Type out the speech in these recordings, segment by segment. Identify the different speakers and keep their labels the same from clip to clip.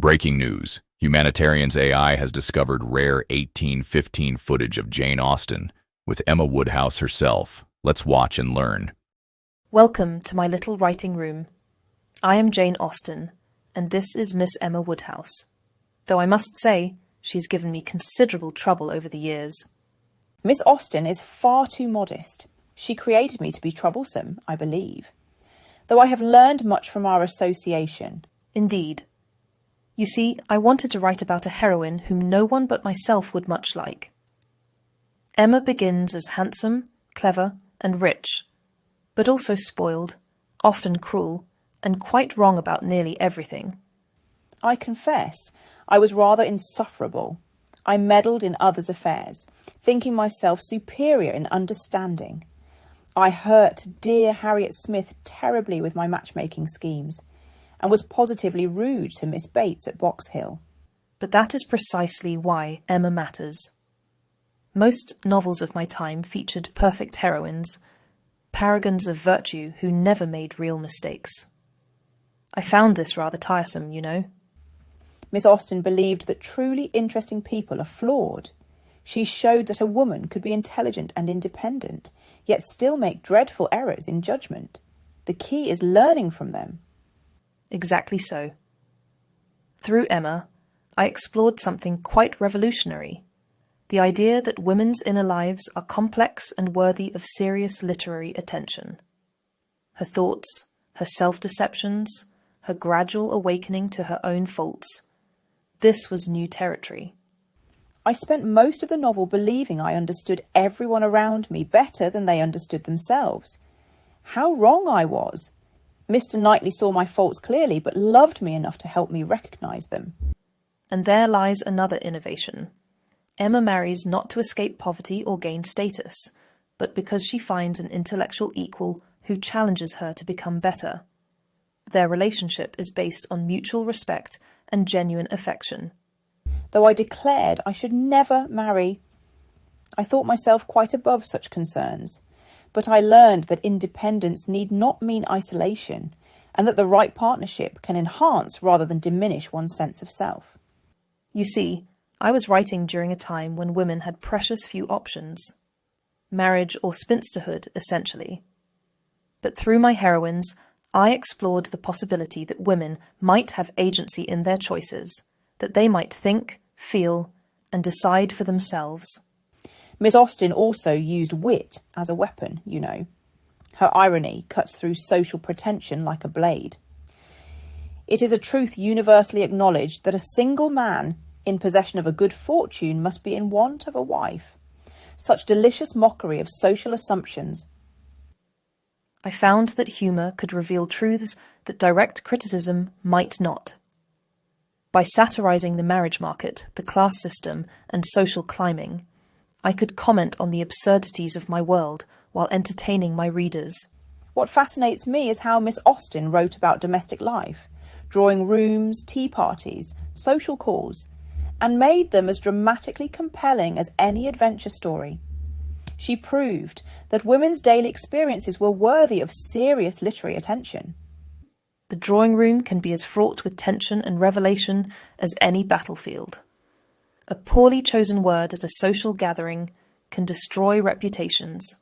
Speaker 1: Breaking news. Humanitarians AI has discovered rare 1815 footage of Jane Austen with Emma Woodhouse herself. Let's watch and learn.
Speaker 2: Welcome to my little writing room. I am Jane Austen, and this is Miss Emma Woodhouse. Though I must say, she's given me considerable trouble over the years.
Speaker 3: Miss Austen is far too modest. She created me to be troublesome, I believe. Though I have learned much from our association.
Speaker 2: Indeed. You see, I wanted to write about a heroine whom no one but myself would much like. Emma begins as handsome, clever, and rich, but also spoiled, often cruel, and quite wrong about nearly everything.
Speaker 3: I confess, I was rather insufferable. I meddled in others' affairs, thinking myself superior in understanding. I hurt dear Harriet Smith terribly with my matchmaking schemes, and was positively rude to Miss Bates at Box Hill.
Speaker 2: But that is precisely why Emma matters. Most novels of my time featured perfect heroines, paragons of virtue who never made real mistakes. I found this rather tiresome, you know.
Speaker 3: Miss Austen believed that truly interesting people are flawed. She showed that a woman could be intelligent and independent, yet still make dreadful errors in judgment. The key is learning from them.
Speaker 2: Exactly so. Through Emma, I explored something quite revolutionary, the idea that women's inner lives are complex and worthy of serious literary attention. Her thoughts, her self-deceptions, her gradual awakening to her own faults. This was new territory.
Speaker 3: I spent most of the novel believing I understood everyone around me better than they understood themselves. How wrong I was! Mr. Knightley saw my faults clearly, but loved me enough to help me recognise them.
Speaker 2: And there lies another innovation. Emma marries not to escape poverty or gain status, but because she finds an intellectual equal who challenges her to become better. Their relationship is based on mutual respect and genuine affection.
Speaker 3: Though I declared I should never marry, I thought myself quite above such concerns. But I learned that independence need not mean isolation, and that the right partnership can enhance rather than diminish one's sense of self.
Speaker 2: You see, I was writing during a time when women had precious few options. Marriage or spinsterhood, essentially. But through my heroines, I explored the possibility that women might have agency in their choices, that they might think, feel, and decide for themselves.
Speaker 3: Miss Austen also used wit as a weapon, you know. Her irony cuts through social pretension like a blade. It is a truth universally acknowledged that a single man in possession of a good fortune must be in want of a wife. Such delicious mockery of social assumptions.
Speaker 2: I found that humour could reveal truths that direct criticism might not. By satirising the marriage market, the class system, and social climbing, I could comment on the absurdities of my world while entertaining my readers.
Speaker 3: What fascinates me is how Miss Austen wrote about domestic life, drawing rooms, tea parties, social calls, and made them as dramatically compelling as any adventure story. She proved that women's daily experiences were worthy of serious literary attention.
Speaker 2: The drawing room can be as fraught with tension and revelation as any battlefield. A poorly chosen word at a social gathering can destroy reputations.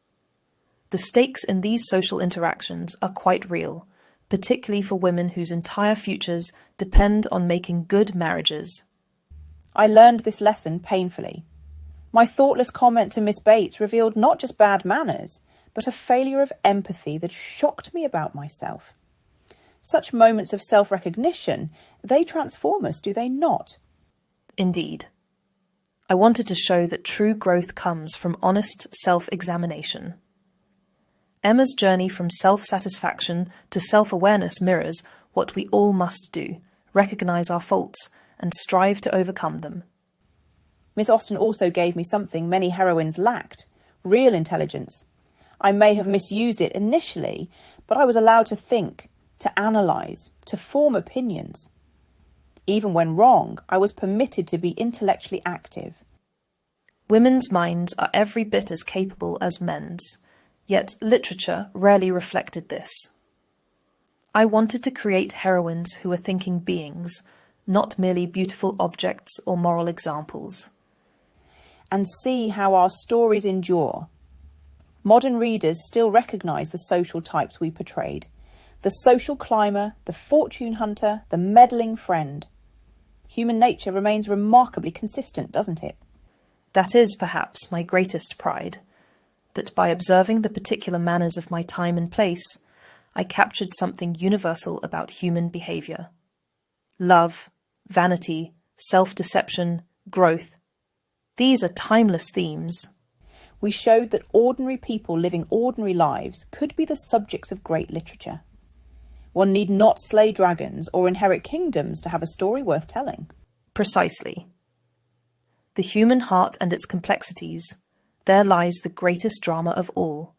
Speaker 2: The stakes in these social interactions are quite real, particularly for women whose entire futures depend on making good marriages.
Speaker 3: I learned this lesson painfully. My thoughtless comment to Miss Bates revealed not just bad manners, but a failure of empathy that shocked me about myself. Such moments of self-recognition, they transform us, do they not?
Speaker 2: Indeed. I wanted to show that true growth comes from honest self-examination. Emma's journey from self-satisfaction to self-awareness mirrors what we all must do, recognise our faults, and strive to overcome them.
Speaker 3: Miss Austen also gave me something many heroines lacked, real intelligence. I may have misused it initially, but I was allowed to think, to analyse, to form opinions. Even when wrong, I was permitted to be intellectually active.
Speaker 2: Women's minds are every bit as capable as men's, yet literature rarely reflected this. I wanted to create heroines who were thinking beings, not merely beautiful objects or moral examples.
Speaker 3: And see how our stories endure. Modern readers still recognise the social types we portrayed. The social climber, the fortune hunter, the meddling friend. Human nature remains remarkably consistent, doesn't it?
Speaker 2: That is, perhaps, my greatest pride, that by observing the particular manners of my time and place, I captured something universal about human behaviour. Love, vanity, self-deception, growth. These are timeless themes.
Speaker 3: We showed that ordinary people living ordinary lives could be the subjects of great literature. One need not slay dragons or inherit kingdoms to have a story worth telling.
Speaker 2: Precisely. The human heart and its complexities, there lies the greatest drama of all.